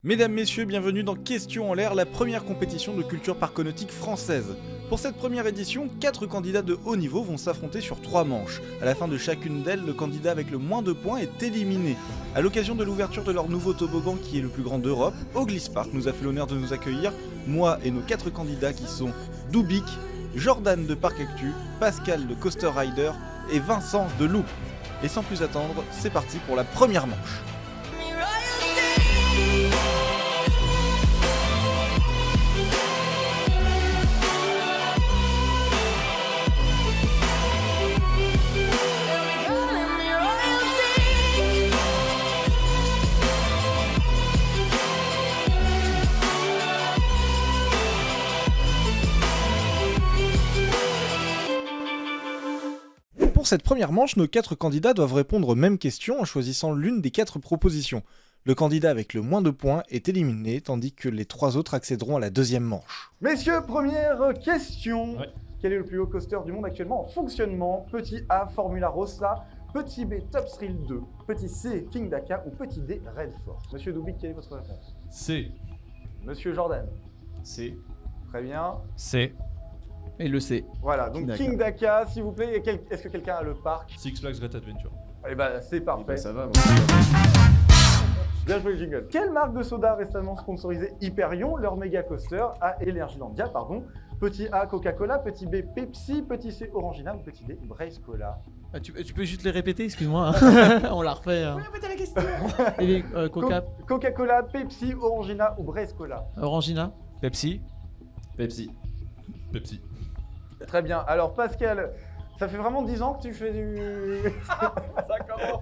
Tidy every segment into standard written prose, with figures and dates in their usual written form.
Mesdames, messieurs, bienvenue dans Questions en l'air, la première compétition de culture parconautique française. Pour cette première édition, 4 candidats de haut niveau vont s'affronter sur 3 manches. À la fin de chacune d'elles, le candidat avec le moins de points est éliminé. À l'occasion de l'ouverture de leur nouveau toboggan qui est le plus grand d'Europe, Oglis Park nous a fait l'honneur de nous accueillir, moi et nos 4 candidats qui sont Doubik, Jordan de Parc Actu, Pascal de Coaster Rider et Vincent de Loop. Et sans plus attendre, c'est parti pour la première manche. Pour cette première manche, nos 4 candidats doivent répondre aux mêmes questions en choisissant l'une des 4 propositions. Le candidat avec le moins de points est éliminé, tandis que les 3 autres accéderont à la deuxième manche. Messieurs, première question. Ouais. Quel est le plus haut coaster du monde actuellement en fonctionnement? Petit A, Formula Rossa. Petit B, Top Thrill 2. Petit C, King Daka. Ou petit D, Red Force. Monsieur Doubik, quelle est votre réponse? C. Monsieur Jordan. C. Très bien. C. Et le C. Voilà, donc King Daka, s'il vous plaît. Est-ce que quelqu'un a le parc? Six Flags Great Adventure. Eh ben, c'est parfait. Bah, ça va. Bien joué le jingle. Quelle marque de soda récemment sponsorisé Hyperion, leur méga coaster à Energylandia, pardon? Petit A, Coca-Cola. Petit B, Pepsi. Petit C, Orangina. Ou petit D, Brace Cola. Ah, tu peux juste les répéter, excuse-moi. On la refait. Oui, répétez la question. Et les Coca, Coca-Cola, Pepsi, Orangina ou Brace Cola? Orangina. Pepsi. Pepsi. Pepsi. Très bien. Alors Pascal, ça fait vraiment 10 ans que tu fais du... Ça commence.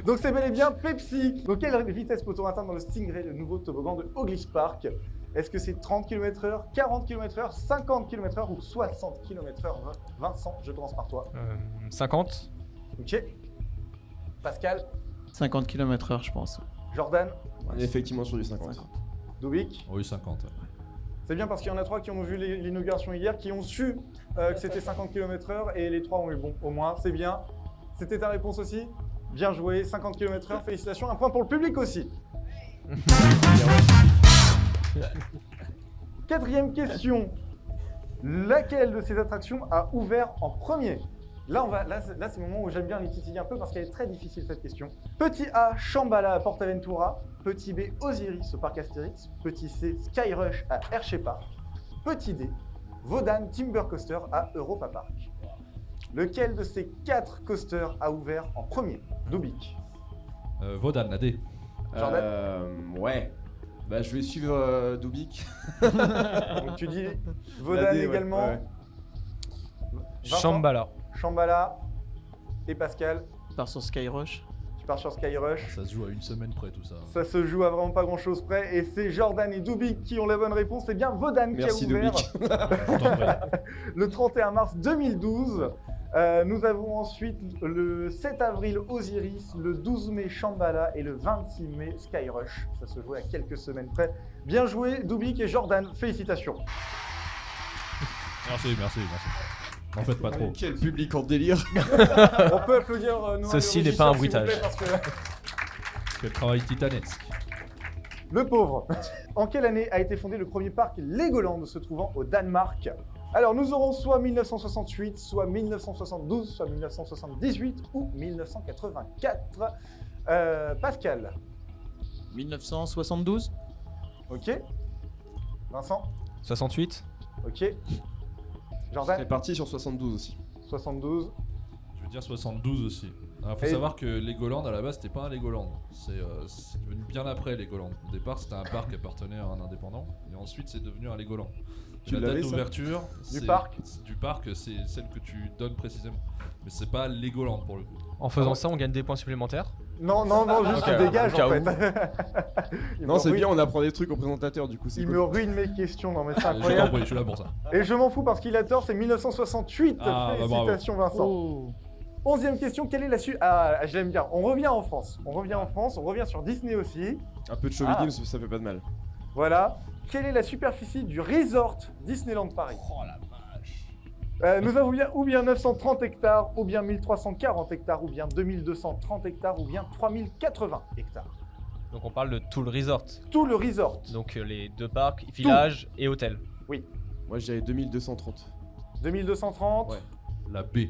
Donc c'est bel et bien Pepsi. Donc quelle vitesse peut-on atteindre dans le Stingray, le nouveau toboggan de Oglis Park? Est-ce que c'est 30 km/h, 40 km/h, 50 km/h ou 60 km/h? Vincent, je commence par toi. 50. Ok. Pascal, 50 km/h, je pense. Jordan, On est effectivement sur du 50. Doubik. Oui, 50. C'est bien parce qu'il y en a 3 qui ont vu l'inauguration hier, qui ont su que c'était 50 km/h et les 3 ont eu bon, au moins, c'est bien. C'était ta réponse aussi? Bien joué, 50 km/h, félicitations, un point pour le public aussi. Quatrième question. Laquelle de ces attractions a ouvert en premier? Là, c'est le moment où j'aime bien les titiller un peu parce qu'elle est très difficile cette question. Petit A, Shambhala à Portaventura. Petit B, Osiris au parc Astérix. Petit C, Skyrush à Hershey Park. Petit D, Vodan Timber Coaster à Europa Park. Lequel de ces 4 coasters a ouvert en premier? Doubik. Vodan, la D. Ouais. Bah, je vais suivre Doubik. Donc tu dis Vodan La D, ouais, également. ouais. Vincent, Shambhala. Shambhala et Pascal. Je pars sur Skyrush. Tu pars sur Skyrush. Ça se joue à une semaine près tout ça. Ça se joue à vraiment pas grand chose près et c'est Jordan et Doubik qui ont la bonne réponse. C'est bien Vodan Merci, qui a ouvert Doubik. le 31 mars 2012. Nous avons ensuite le 7 avril Osiris, le 12 mai Shambhala et le 26 mai Skyrush. Ça se jouait à quelques semaines près. Bien joué Doubik et Jordan, félicitations. Merci. En fait, pas trop. Quel public en délire. On peut applaudir Noah, Ceci le n'est pas un régisseur, s'il vous bruitage. plaît, parce que... Quel travail titanesque. Le pauvre. En quelle année a été fondé le premier parc Legoland se trouvant au Danemark? Alors nous aurons soit 1968, soit 1972, soit 1978 ou 1984. Pascal. 1972. Ok. Vincent. 68. Ok. Jordan. C'est parti sur 72 aussi. 72. Je veux dire 72 aussi. Alors, faut Et- savoir que Legoland à la base c'était pas un Legoland. C'est devenu bien après Legoland. Au départ c'était un parc qui appartenait à un indépendant. Et ensuite c'est devenu un Legoland. Et Tu la date l'avais, ça d'ouverture parc du parc, c'est celle que tu donnes précisément. Mais c'est pas Legoland pour le coup. En faisant ça, on gagne des points supplémentaires. Non, juste Ok, tu dégages au cas en où. fait. Il Non, me c'est ruine- bien, on apprend des trucs au présentateur du coup. C'est Il cool. me ruine mes questions, non mais c'est Je t'en incroyable. prie, je suis là pour ça. Et je m'en fous parce qu'il a tort, c'est 1968. Ah, bah, bravo. Félicitations Vincent. Oh. 11e question, quelle est la suite? Ah, je l'aime bien. On revient en France. On revient sur Disney aussi. Un peu de chauvinisme, ça fait pas de mal. Voilà. Quelle est la superficie du resort Disneyland Paris? Oh la vache. Nous avons bien ou bien 930 hectares, ou bien 1340 hectares, ou bien 2230 hectares, ou bien 3080 hectares. Donc on parle de tout le resort. Tout le resort. Donc les 2 parcs, villages et hôtels. Moi, je dirais 2230. 2230. Ouais. La B.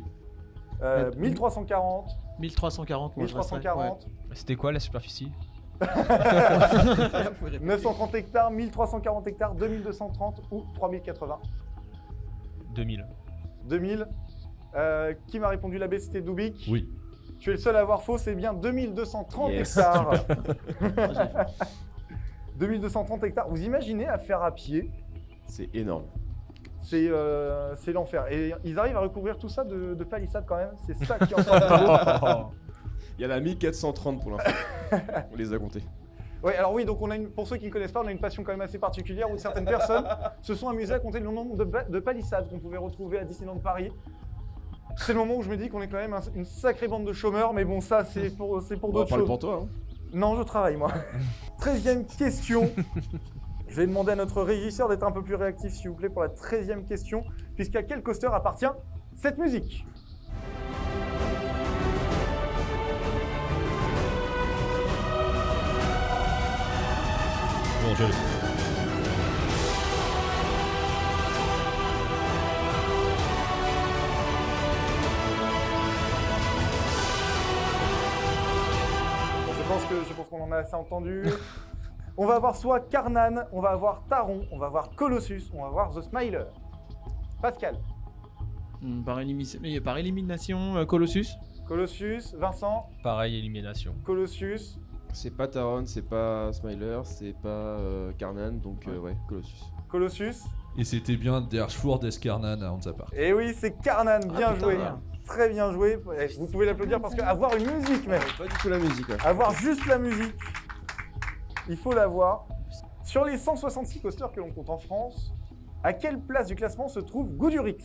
1340. 1340, moi je resterais. 1340. C'était quoi la superficie? 930 hectares, 1340 hectares, 2230 ou 3080. 2000. 2000. Qui m'a répondu la B, c'était Dubik. Oui. Tu es le seul à avoir faux, c'est bien 2230 Yes. hectares. 2230 hectares. Vous imaginez à faire à pied? C'est énorme. C'est l'enfer. Et ils arrivent à recouvrir tout ça de palissades quand même. C'est ça qui est encore plus beau. Il y en a 1430 pour l'instant. On les a comptés. Ouais, alors oui, donc pour ceux qui ne connaissent pas, on a une passion quand même assez particulière où certaines personnes se sont amusées à compter le nombre de palissades qu'on pouvait retrouver à Disneyland Paris. C'est le moment où je me dis qu'on est quand même une sacrée bande de chômeurs, mais bon, ça c'est pour d'autres Parle choses. pour toi. Hein. Non, je travaille moi. 13e question. Je vais demander à notre régisseur d'être un peu plus réactif s'il vous plaît pour la 13e question, puisqu'à quel coaster appartient cette musique? Bon, j'allais. Je pense qu'on en a assez entendu. On va avoir soit Carnan, on va avoir Taron, on va avoir Colossus, on va avoir The Smiler. Pascal. Par élimination, Colossus. Colossus, Vincent. Pareil, élimination. Colossus. C'est pas Taron, c'est pas Smiler, c'est pas Carnan, donc ouais, Colossus. Colossus. Et c'était bien Der Schwur des Kernan à Hansa Park. Et oui, c'est Carnan, bien putain, joué. merde. Très bien joué. Vous pouvez l'applaudir parce qu'avoir une musique même, Pas du tout la musique. Ouais. avoir juste la musique, il faut l'avoir. Sur les 166 coasters que l'on compte en France, à quelle place du classement se trouve Goudurix?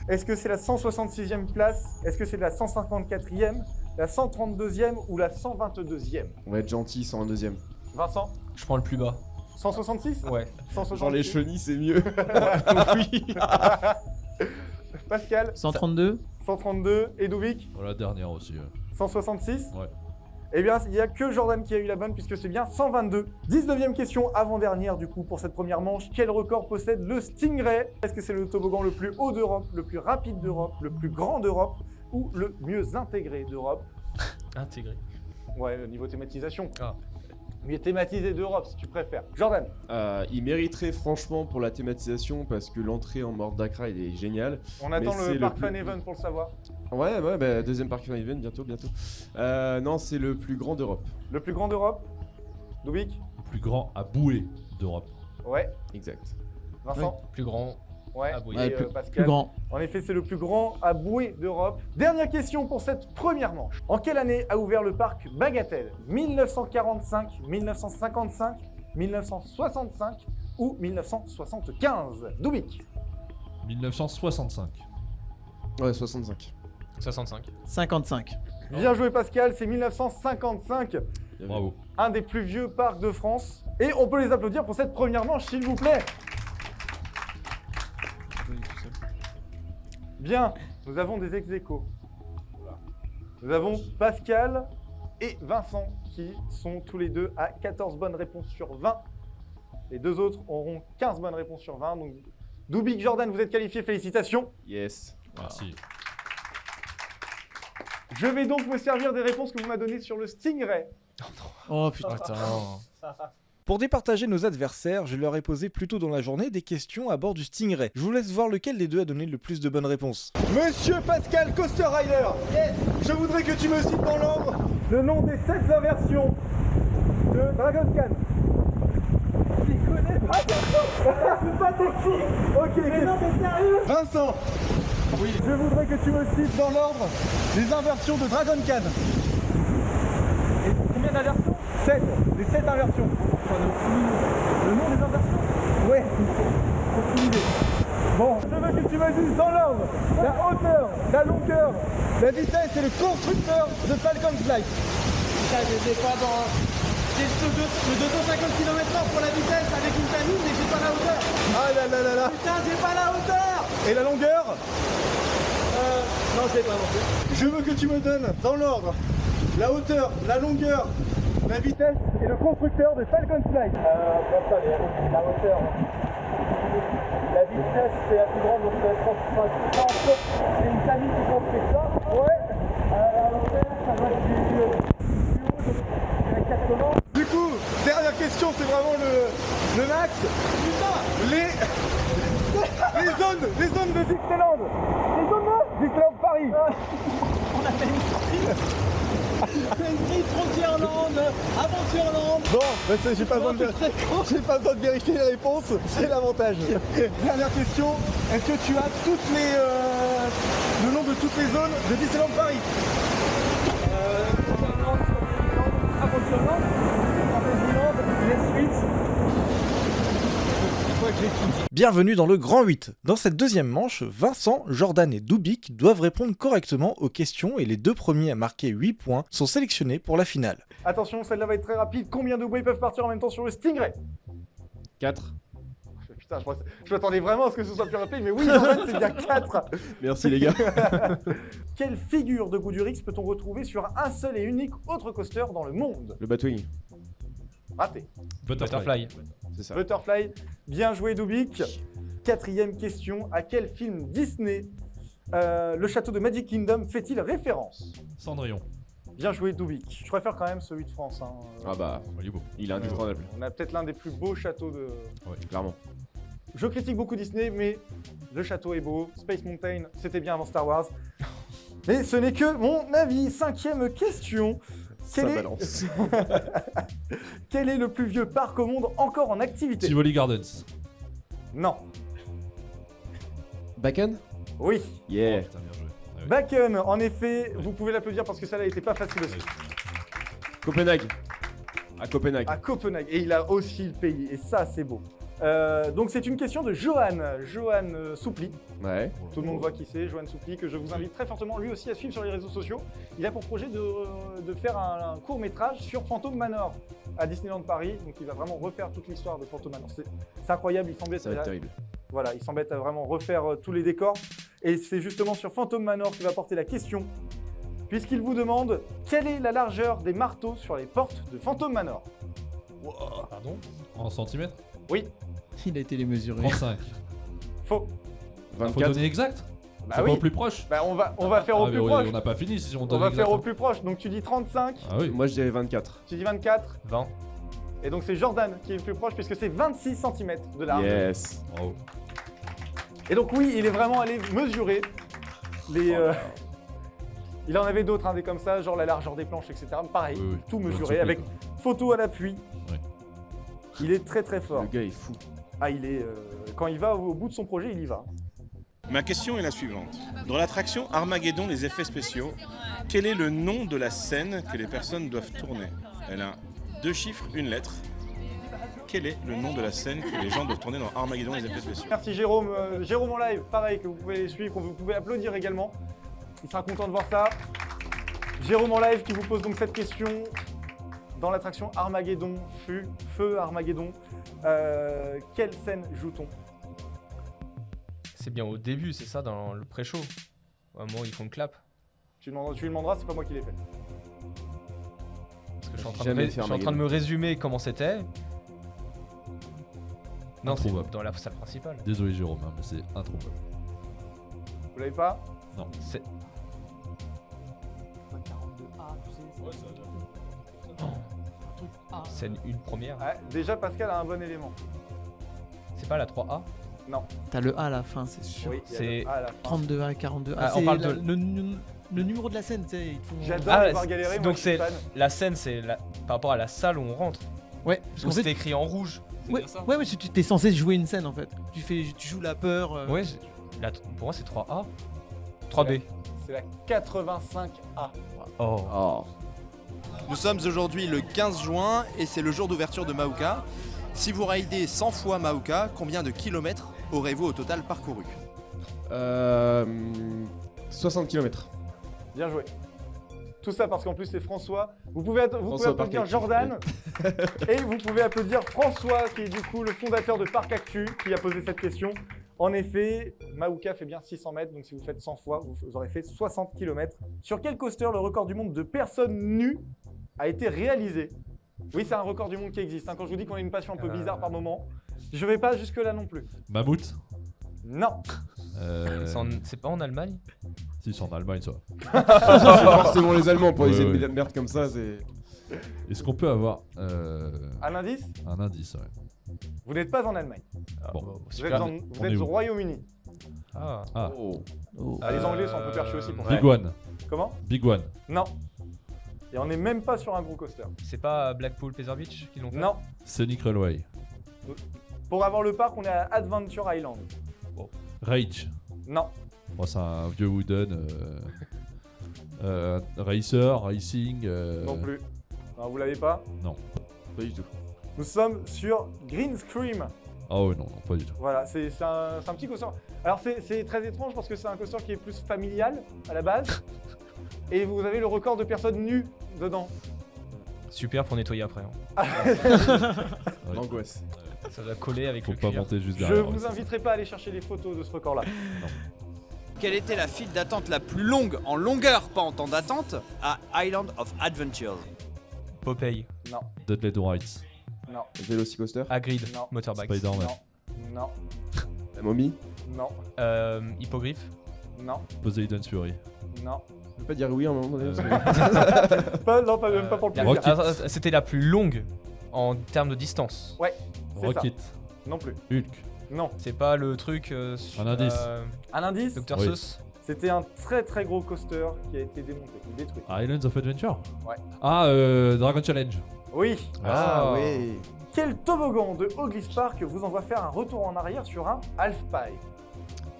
Est-ce que c'est la 166e place? Est-ce que c'est la 154e, la 132e ou la 122e? On va être gentil, 101e. Vincent, Je prends le plus bas. 166? Ouais. 166. Genre les chenilles, c'est mieux. Oui. Pascal, 132. 132. Et Dubik, Voilà, dernière aussi. 166? Ouais. Eh bien, il n'y a que Jordan qui a eu la bonne puisque c'est bien 122. 19e question, avant-dernière du coup pour cette première manche. Quel record possède le Stingray? Est-ce que c'est le toboggan le plus haut d'Europe, le plus rapide d'Europe, le plus grand d'Europe ou le mieux intégré d'Europe? Intégré. Ouais, le niveau thématisation. Ah. Mieux thématisé d'Europe si tu préfères. Jordan, Il mériterait franchement pour la thématisation parce que l'entrée en Mort d'Accra il est génial. on attend c'est le le Park plus- Fan Event pour le savoir. Ouais, bah, deuxième Park Fan Event bientôt. Non, c'est le plus grand d'Europe. Le plus grand d'Europe? Dubik? Le plus grand à bouée d'Europe. Ouais. Exact. Vincent? Plus grand. Ouais. Ah oui. Et, Ouais, Pascal? Plus grand. En effet, c'est le plus grand à bouée d'Europe. Dernière question pour cette première manche. En quelle année a ouvert le parc Bagatelle? 1945, 1955, 1965 ou 1975? Dubik. 1965. Ouais, 65. 65. 55. Bien joué Pascal, c'est 1955. Bien vu. Bravo. Un des plus vieux parcs de France. Et on peut les applaudir pour cette première manche, s'il vous plaît. Bien, nous avons des ex-aequo. Nous avons Pascal et Vincent qui sont tous les deux à 14 bonnes réponses sur 20. Les deux autres auront 15 bonnes réponses sur 20. Donc, Dubik, Jordan, vous êtes qualifiés, félicitations. Yes. Merci. Je vais donc me servir des réponses que vous m'avez données sur le Stingray. Oh putain. Attends. Pour départager nos adversaires, je leur ai posé plus tôt dans la journée des questions à bord du Stingray. Je vous laisse voir lequel des deux a donné le plus de bonnes réponses. Monsieur Pascal Coaster Rider, je voudrais que tu me cites dans l'ordre le nom des 7 inversions de Dragon Khan. Tu connais pas c'est pas technique. Ok, mais non, t'es sérieux Vincent. Oui. Je voudrais que tu me cites dans l'ordre les inversions de Dragon Khan. Et combien d'inversions 7. Les 7 inversions. Le nom des inversions Ouais. Aucune idée. Bon, je veux que tu me dises dans l'ordre la hauteur, la longueur, la vitesse et le constructeur de Falcon Flight. Putain, je sais pas dans... J'ai le 250 km/h pour la vitesse avec une famille, mais j'ai pas la hauteur. Ah là là là là. Putain, j'ai pas la hauteur. Et la longueur non, j'ai pas non plus. Je veux que tu me donnes dans l'ordre la hauteur, la longueur, la vitesse et le constructeur de Falcon Flight. La hauteur, la vitesse c'est la plus grande, donc ça va être 150. C'est une famille qui construit ça. Ouais. La hauteur, ça va être du haut, donc 80. Du coup, dernière question, c'est vraiment le max. Les zones de Disneyland. Les zones de Disneyland Paris. On a fait une sortie. Frontierland, Aventureland. Bon, bah j'ai pas besoin de vérifier les réponses, c'est l'avantage. Dernière question, est-ce que tu as le nom de toutes les zones de Disneyland Paris? Aventureland, Fantasyland, les suites. Je crois que j'ai tout dit. Bienvenue dans le Grand 8. Dans cette deuxième manche, Vincent, Jordan et Dubik doivent répondre correctement aux questions et les deux premiers à marquer 8 points sont sélectionnés pour la finale. Attention, celle-là va être très rapide. Combien de boys peuvent partir en même temps sur le Stingray? 4. Putain, je m'attendais vraiment à ce que ce soit plus rapide, mais oui, Jordan, c'est bien 4. Merci les gars. Quelle figure de Goudurix peut-on retrouver sur un seul et unique autre coaster dans le monde? Le Batwing, Raté. Butterfly. c'est ça. Butterfly, bien joué Dubik. Quatrième question, à quel film Disney le château de Magic Kingdom fait-il référence? Cendrillon. Bien joué Dubik. Je préfère quand même celui de France. Hein. Ah bah, Il est beau. il est indétrônable, On a peut-être l'un des plus beaux châteaux de... clairement. Je critique beaucoup Disney, mais le château est beau. Space Mountain, c'était bien avant Star Wars. Mais ce n'est que mon avis. Cinquième question. Ça balance. Quel est le plus vieux parc au monde encore en activité? Tivoli Gardens. Non. Bakken. Oui. Yeah. Putain, bien joué. Ah oui. Bakken, en effet, vous pouvez l'applaudir parce que ça n'était pas facile aussi. Copenhague. À Copenhague. À Copenhague. Et il a aussi le pays. Et ça, c'est beau. Donc c'est une question de Johan Soupli. Ouais. Tout le monde voit qui c'est, Johan Soupli, que je vous invite très fortement lui aussi à suivre sur les réseaux sociaux. Il a pour projet de faire un court-métrage sur Phantom Manor à Disneyland Paris. Donc il va vraiment refaire toute l'histoire de Phantom Manor. C'est incroyable, il s'embête Ça va être terrible. voilà, il s'embête à vraiment refaire tous les décors. Et c'est justement sur Phantom Manor qu'il va porter la question, puisqu'il vous demande quelle est la largeur des marteaux sur les portes de Phantom Manor? Pardon? En centimètres. Oui, Il a été les mesurer. 35. faux. Faut 24. donner exact. Bah C'est oui. pas au plus proche. Bah on va faire au Ah, plus mais proche. on n'a pas fini si on On donne va exact. faire au plus proche. Donc tu dis 35, Ah oui. Moi je dirais 24. tu dis 24. 20. Et donc c'est Jordan qui est le plus proche puisque c'est 26 cm de large. Yes. Bravo. Et donc oui, il est vraiment allé mesurer les... Il en avait d'autres, hein, des comme ça, genre la largeur des planches, etc. Pareil, Oui, oui. tout Johan mesuré Soupli, avec quoi. photo à l'appui. Ouais. Il est très très fort. Le gars est fou. Ah, il est... quand il va au bout de son projet, il y va. Ma question est la suivante. Dans l'attraction Armageddon, les effets spéciaux, quel est le nom de la scène que les personnes doivent tourner? Elle a 2 chiffres, 1 lettre. Quel est le nom de la scène que les gens doivent tourner dans Armageddon, les effets spéciaux? Merci Jérôme. Jérôme en live, pareil, que vous pouvez les suivre, que vous pouvez applaudir également. Il sera content de voir ça. Jérôme en live qui vous pose donc cette question dans l'attraction Armageddon, Feu Armageddon. Quelle scène joue-t-on? C'est bien au début, c'est ça, dans le pré-show. Au moment où ils font le clap. Tu lui demanderas, c'est pas moi qui l'ai fait. Parce que je suis en train, Jamais de, fait je suis en train de me résumer comment c'était. Non, c'est Introuvable. dans la salle principale. Désolé Jérôme, hein, mais c'est introuvable. Vous l'avez pas? C'est... Scène 1 première. Ouais, déjà Pascal a un bon élément. C'est pas la 3A? T'as le A à la fin, c'est sûr. Oui, il y a C'est le A à la fin. 32A, 42A. Ah, c'est on parle le numéro de la scène, tu sais. Ils font... J'adore Ah, les voir galérer, moi donc je suis c'est fan. la scène, c'est par rapport à la salle où on rentre. Ouais, parce Où qu'en c'est fait, écrit en rouge. ouais, mais tu t'es censé jouer une scène en fait. Tu joues la peur. Ouais, pour moi c'est 3A. 3B. C'est la 85A. Oh. Oh. Nous sommes aujourd'hui le 15 juin et c'est le jour d'ouverture de Maouka. Si vous raidez 100 fois Maouka, combien de kilomètres aurez-vous au total parcouru? 60 km. Bien joué. Tout ça parce qu'en plus c'est François. Vous pouvez François applaudir Parc Jordan et vous pouvez applaudir François qui est du coup le fondateur de Parc Actu qui a posé cette question. En effet, Maouka fait bien 600 mètres, donc si vous faites 100 fois, vous aurez fait 60 km. Sur quel coaster le record du monde de personnes nues a été réalisé? Oui, c'est un record du monde qui existe. Hein. Quand je vous dis qu'on a une passion un peu bizarre par moment, je vais pas jusque-là non plus. Mammouth. Non. C'est pas en Allemagne? Si, c'est en Allemagne, ça. C'est forcément les Allemands pour Ouais, essayer ouais. de merde comme ça, c'est. Est-ce qu'on peut avoir Un indice? un indice, ouais. Vous n'êtes pas en Allemagne. Bon. Vous super. êtes, On est au où Royaume-Uni. Ah. Ah, Oh. Ah, les Anglais sont un peu perchés aussi pour ça. Big One. Comment? Big One. Non. Et on n'est même pas sur un gros coaster. C'est pas Blackpool Pleasure Beach qui l'ont fait? Non. Scenic Railway. Pour avoir le parc, on est à Adventure Island. Rage. Non. Bon, c'est un vieux wooden. Racer, Racing. Non plus. Non, vous l'avez pas? Non. Pas du tout. Nous sommes sur Green Scream. Ah ouais, non, pas du tout. Voilà, c'est un petit coaster. Alors c'est très étrange parce que c'est un coaster qui est plus familial à la base. Et vous avez le record de personnes nues dedans. Super pour nettoyer après. Hein. Ouais. L'angoisse. Ça va coller avec Faut le pas cuir. monter juste Je derrière. vous inviterai pas à aller chercher les photos de ce record-là. Quelle était la file d'attente la plus longue en longueur, pas en temps d'attente, à Island of Adventures? Popeye, Non, Dudley Do Rights. non, Velocicoaster. Hagrid, Non. Motorbike, Spider-Man. non, La momie. non, Hippogriffe, non, Poseidon's Fury. non. Je peux pas dire oui à un moment donné. Non, même pas pour le plaisir. Rocket. C'était la plus longue en termes de distance. Ouais, c'est Rocket. non plus. Hulk. Non. C'est pas le truc sur, Un indice. Un indice, Dr Oui. Seuss. c'était un très très gros coaster qui a été démonté, détruit. Islands of Adventure. Ouais. Ah, Dragon Challenge. Oui. Ah, oui. Quel toboggan de Hoglish Park vous envoie faire un retour en arrière sur un half-pipe?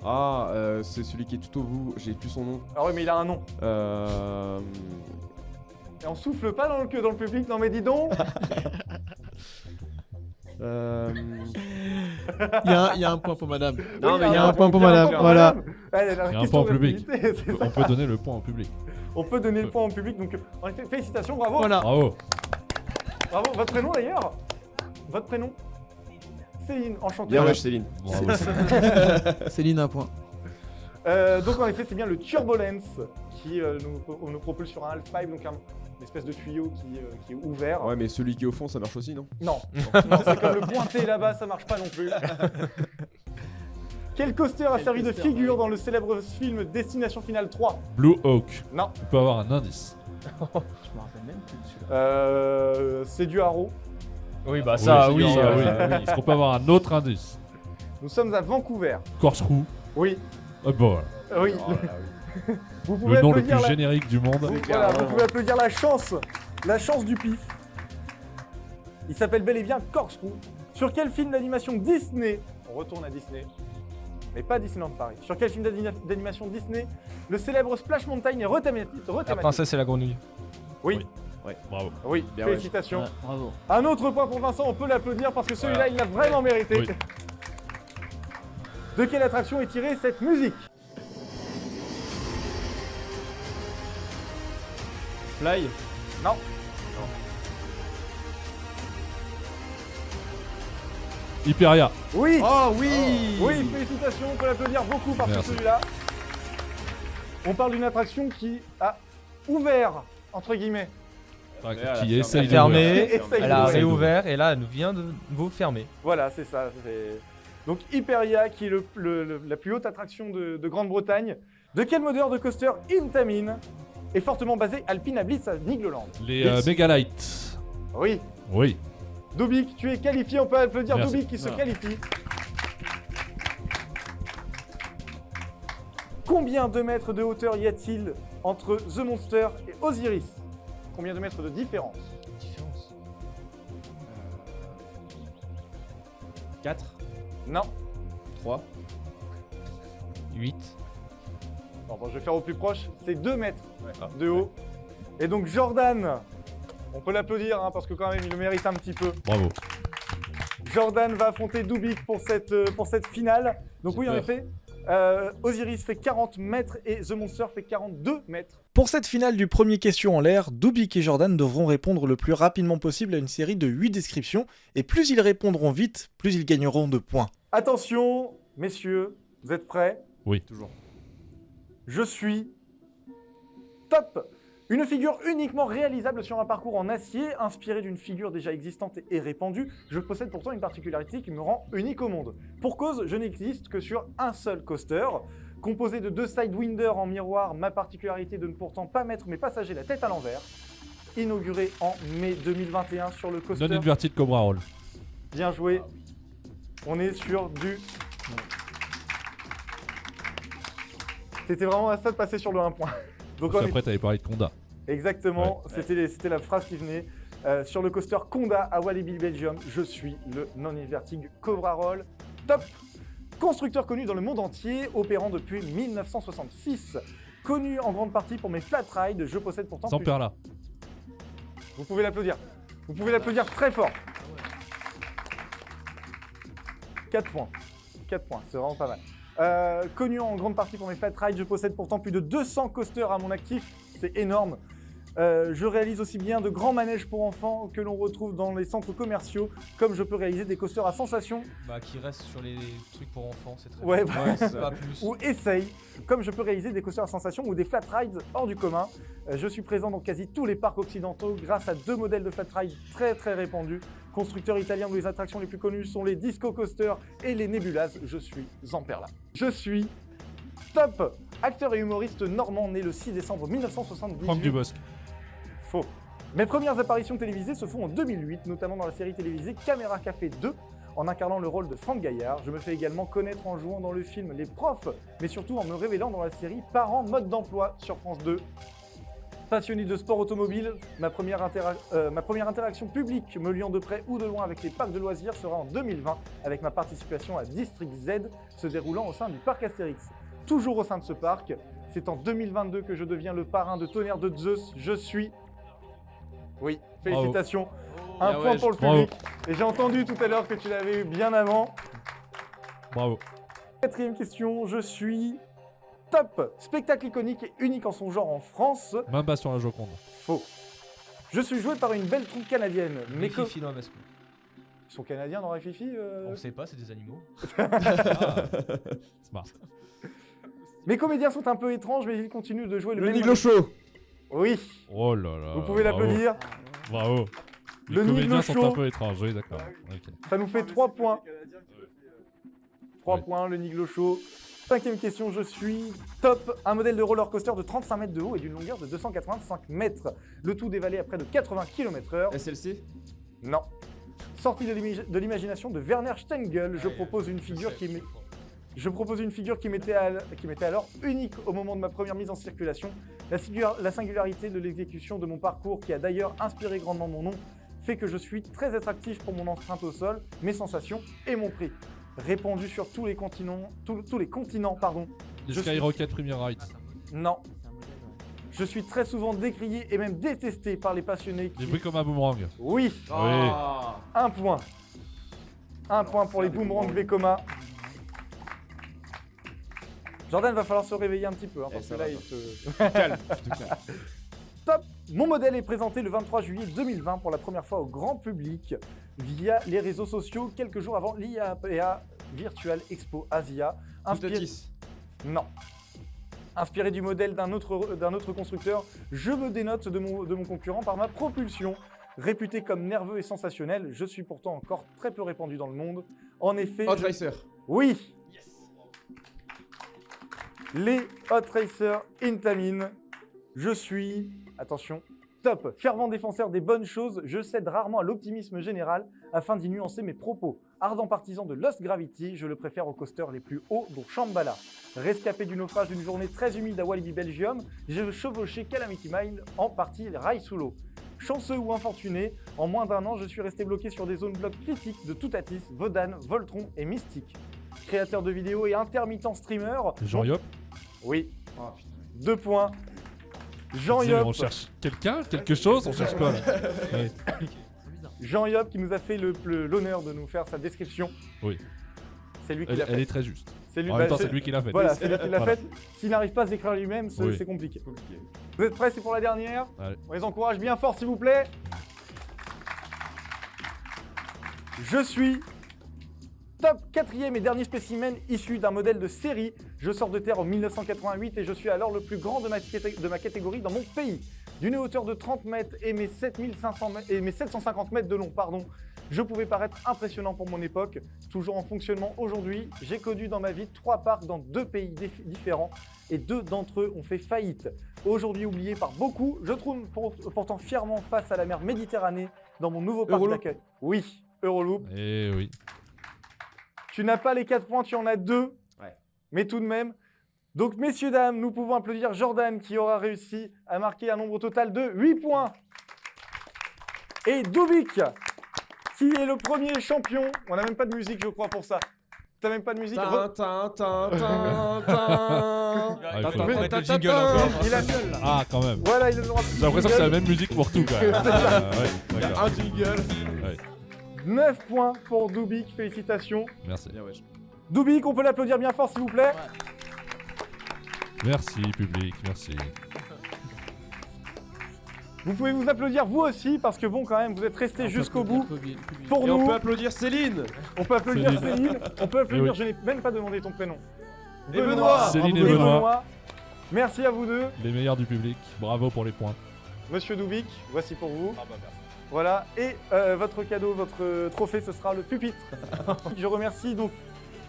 Ah, c'est celui qui est tout au bout. J'ai plus son nom. Ah ouais, mais il a un nom. Euh... Et on souffle pas dans le public, non mais dis donc. Il y a un point pour madame. Non, Oui, mais il y a un point pour madame, pour voilà. Elle, elle a Il y a un question point au public. d'activité, c'est ça. On peut donner le point au public. On peut donner le point au public, donc en effet, félicitations, bravo. Voilà. Bravo. Bravo, votre prénom d'ailleurs? Votre prénom? Céline, enchantée. Bien wesh Céline. Bravo. Céline, un point. Donc en effet, c'est bien le Turbulence qui nous propulse sur un half-pipe, donc une espèce de tuyau qui est ouvert. Ouais, mais celui qui est au fond, ça marche aussi, non? Non, non, c'est comme le pointé là-bas, ça marche pas non plus. Quel coaster a servi de figure dans le célèbre film Destination Finale 3? Blue Hawk. Non. On peut avoir un indice. Je me rappelle même plus de celui-là. C'est du haro. Oui, bah ça, oui. ça, oui. Est-ce qu'on peut avoir un autre indice? Nous sommes à Vancouver. Corkscrew. Oui, Ah bon, voilà. oui. Vous pouvez Le nom le applaudir plus la... générique du monde. Voilà, vous pouvez applaudir la chance du pif. Il s'appelle bel et bien Corkscrew. Sur quel film d'animation Disney, on retourne à Disney, mais pas Disneyland Paris, sur quel film d'animation Disney le célèbre Splash Mountain est La rethématisé? princesse et la grenouille. Oui, Bravo. oui, Bien, félicitations. Ouais, bravo. Un autre point pour Vincent, on peut l'applaudir parce que celui-là, il l'a vraiment mérité. Oui. De quelle attraction est tirée cette musique? Fly. Non. Hyperia. Oui. Oh oui. Oui, félicitations, on peut l'applaudir beaucoup parce que Merci. celui-là, on parle d'une attraction qui a ouvert, entre guillemets. Qui essaye de Fermée, Essaye elle a d'ouvrir. réouvert et là elle vient de nouveau fermer. Voilà, c'est ça. Donc Hyperia, qui est la plus haute attraction de Grande-Bretagne. De quel modeur de coaster Intamin est fortement basé Alpina Blitz à Nigloland? Les Megalites. Oui. Oui. Dubik, tu es qualifié, on peut applaudir Merci. Dubik qui se Voilà. qualifie. Combien de mètres de hauteur y a-t-il entre The Monster et Osiris? Combien de mètres de différence? 4. Non. 3. 8. Bon, je vais faire au plus proche. C'est 2 mètres de haut. Et donc Jordan, on peut l'applaudir parce que quand même il le mérite un petit peu. Bravo. Jordan va affronter Dubik pour cette finale. Donc oui, en Super. effet, Osiris fait 40 mètres et The Monster fait 42 mètres. Pour cette finale du premier question en l'air, Dubik et Jordan devront répondre le plus rapidement possible à une série de 8 descriptions, et plus ils répondront vite, plus ils gagneront de points. Attention, Messieurs, vous êtes prêts? Oui. Toujours. Je suis top. Une figure uniquement réalisable sur un parcours en acier, inspirée d'une figure déjà existante et répandue. Je possède pourtant une particularité qui me rend unique au monde. Pour cause, je n'existe que sur un seul coaster. Composé de 2 sidewinders en miroir, ma particularité de ne pourtant pas mettre mes passagers la tête à l'envers. Inauguré en mai 2021 sur le coaster. Non-inverted Cobra Roll. Bien joué. On est sur du... C'était vraiment à ça de passer sur le 1 point. Donc on est... Après, t'avais parlé de Conda. Exactement, c'était la phrase qui venait. Sur le coaster Conda à Walibi Belgium, je suis le non-inverting Cobra Roll top. Constructeur connu dans le monde entier, opérant depuis 1966. Connu en grande partie pour mes flat rides, je possède pourtant... Sans peur là. Vous pouvez l'applaudir. Vous pouvez l'applaudir très fort. 4 points. 4 points, c'est vraiment pas mal. Connu en grande partie pour mes flat rides, je possède pourtant plus de 200 coasters à mon actif. C'est énorme. Je réalise aussi bien de grands manèges pour enfants que l'on retrouve dans les centres commerciaux, comme je peux réaliser des coasters à sensations. Bah, qui reste sur les trucs pour enfants, c'est très Ouais, bien. bah, Pas plus. Ou essaye, comme je peux réaliser des coasters à sensations ou des flat rides hors du commun. Je suis présent dans quasi tous les parcs occidentaux grâce à 2 modèles de flat rides très répandus. Constructeur italien dont les attractions les plus connues sont les Disco Coasters et les Nebulas. Je suis Zamperla. Je suis top. Acteur et humoriste normand né le 6 décembre 1978. Franck Dubosc. Faux. Mes premières apparitions télévisées se font en 2008, notamment dans la série télévisée Caméra Café 2, en incarnant le rôle de Franck Gaillard. Je me fais également connaître en jouant dans le film Les Profs, mais surtout en me révélant dans la série Parents mode d'emploi sur France 2. Passionné de sport automobile, ma première interaction publique me liant de près ou de loin avec les parcs de loisirs sera en 2020, avec ma participation à District Z, se déroulant au sein du parc Astérix. Toujours au sein de ce parc, c'est en 2022 que je deviens le parrain de Tonnerre de Zeus. Je suis... Oui, félicitations. Un point pour le public. Et j'ai entendu tout à l'heure que tu l'avais eu bien avant. Bravo. 4e question, je suis top. Spectacle iconique et unique en son genre en France. Même pas sur la Joconde. Faux. Je suis joué par une belle troupe canadienne. Mais Fifi dans Masque. Ils sont canadiens dans Fifi On sait pas, c'est des animaux. Smart. Mes comédiens sont un peu étranges, mais ils continuent de jouer le même... Niglo Show. Oui, Oh là là. vous pouvez bravo. l'applaudir. Bravo. Le Les comédiens Niglo sont Show. un peu étranges, oui, d'accord. Ok. Ça nous fait 3 points. 3 Oui. points, le Niglo Show. 5e question, je suis top. Un modèle de roller coaster de 35 mètres de haut et d'une longueur de 285 mètres. Le tout dévalé à près de 80 km/h. SLC. Non. Sorti de l'imagination de Werner Stengel, je propose une figure qui m'était alors unique au moment de ma première mise en circulation. La singularité de l'exécution de mon parcours, qui a d'ailleurs inspiré grandement mon nom, fait que je suis très attractif pour mon empreinte au sol, mes sensations et mon prix. Répandu sur tous les continents, Les Je suis- Skyrocket Premier Ride. Non. Je suis très souvent décrié et même détesté par les passionnés Les qui... bruits comme un boomerang. Oui, Oui. 1 point. 1 point pour les boomerangs Vekoma. Jordan, va falloir se réveiller un petit peu, hein, parce que ça là, va il pas. te... Calme, tu te calmes. Top. Mon modèle est présenté le 23 juillet 2020 pour la première fois au grand public via les réseaux sociaux, quelques jours avant l'IAPA Virtual Expo Asia. Toutatis. Non. Inspiré du modèle d'un autre constructeur, je me dénote de mon concurrent par ma propulsion. Réputé comme nerveux et sensationnel, je suis pourtant encore très peu répandu dans le monde. En effet... Hot Racer. Oui. Les Hot Racer Intamin. Je suis, attention, top. Fervent défenseur des bonnes choses, je cède rarement à l'optimisme général afin d'y nuancer mes propos. Ardent partisan de Lost Gravity, je le préfère aux coasters les plus hauts, dont Shambhala. Rescapé du naufrage d'une journée très humide à Walibi Belgium, j'ai chevauché Calamity Mine en partie rail sous l'eau. Chanceux ou infortuné, en moins d'1 an, je suis resté bloqué sur des zones blocs critiques de Toutatis, Vodan, Voltron et Mystique. Créateur de vidéos et intermittent streamer. Jean Yop. Oui, Oh putain. 2 points. Jean Dis, on Yop, cherche quelqu'un, quelque chose, on cherche quoi là Ouais. Jean Yop qui nous a fait l'honneur de nous faire sa description. Oui. C'est lui qui Elle, l'a elle fait. est très juste. C'est lui, En même bah, temps, c'est lui qui l'a fait. Voilà, c'est lui qui l'a Voilà. fait. S'il n'arrive pas à se décrire lui-même, c'est Oui. c'est compliqué. Compliqué. Vous êtes prêts, c'est pour la dernière? Allez. On les encourage bien fort, s'il vous plaît. Je suis Top, quatrième et dernier spécimen issu d'un modèle de série. Je sors de terre en 1988 et je suis alors le plus grand de ma catégorie dans mon pays. D'une hauteur de 30 mètres et mes 750 mètres de long, je pouvais paraître impressionnant pour mon époque. Toujours en fonctionnement aujourd'hui, j'ai connu dans ma vie 3 parcs dans 2 pays différents et 2 d'entre eux ont fait faillite. Aujourd'hui oublié par beaucoup, je trouve pourtant fièrement face à la mer Méditerranée dans mon nouveau parc d'accueil. Oui, Euroloop. Eh oui. Tu n'as pas les 4 points, tu en as 2. Ouais. Mais tout de même. Donc, messieurs, dames, nous pouvons applaudir Jordan qui aura réussi à marquer un nombre total de 8 points. Et Dubik qui est le premier champion. On n'a même pas de musique, je crois, pour ça. T'as même pas de musique. Ah, il faut mettre le jingle encore. Il a... Ah, quand même. Voilà, il a le droit de... J'ai l'impression que c'est la même musique pour tout, quand même. Ouais, d'accord. Un jingle. Ouais. 9 points pour Dubik, félicitations. Merci. Bien, wesh. Dubik, on peut l'applaudir bien fort, s'il vous plaît. Merci, public, merci. Vous pouvez vous applaudir vous aussi, parce que bon, quand même, vous êtes restés jusqu'au bout. Pour Et nous, on peut applaudir Céline. on peut applaudir Céline. Céline, on peut applaudir, oui. je n'ai même pas demandé ton prénom. Et Benoît. Céline et Bravo, Benoît. Merci à vous deux. Les meilleurs du public. Bravo pour les points. Monsieur Dubik, voici pour vous. Voilà, et votre cadeau, votre trophée, ce sera le pupitre. Je remercie donc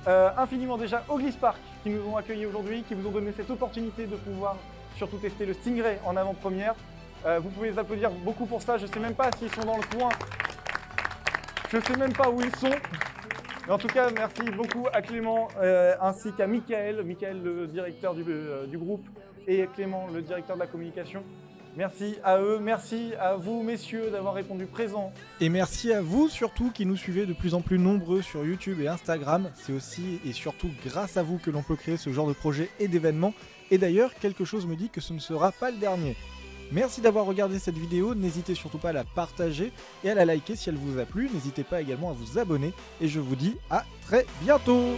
infiniment déjà Oglis Park qui nous ont accueillis aujourd'hui, qui vous ont donné cette opportunité de pouvoir surtout tester le Stingray en avant-première. Vous pouvez les applaudir beaucoup pour ça, je sais même pas s'ils sont dans le coin. Je sais même pas où ils sont. Mais en tout cas, merci beaucoup à Clément ainsi qu'à Michael, le directeur du groupe, et Clément, le directeur de la communication. Merci à eux, merci à vous messieurs d'avoir répondu présent. Et merci à vous surtout qui nous suivez de plus en plus nombreux sur YouTube et Instagram. C'est aussi et surtout grâce à vous que l'on peut créer ce genre de projet et d'événements. Et d'ailleurs, quelque chose me dit que ce ne sera pas le dernier. Merci d'avoir regardé cette vidéo, n'hésitez surtout pas à la partager et à la liker si elle vous a plu. N'hésitez pas également à vous abonner et je vous dis à très bientôt.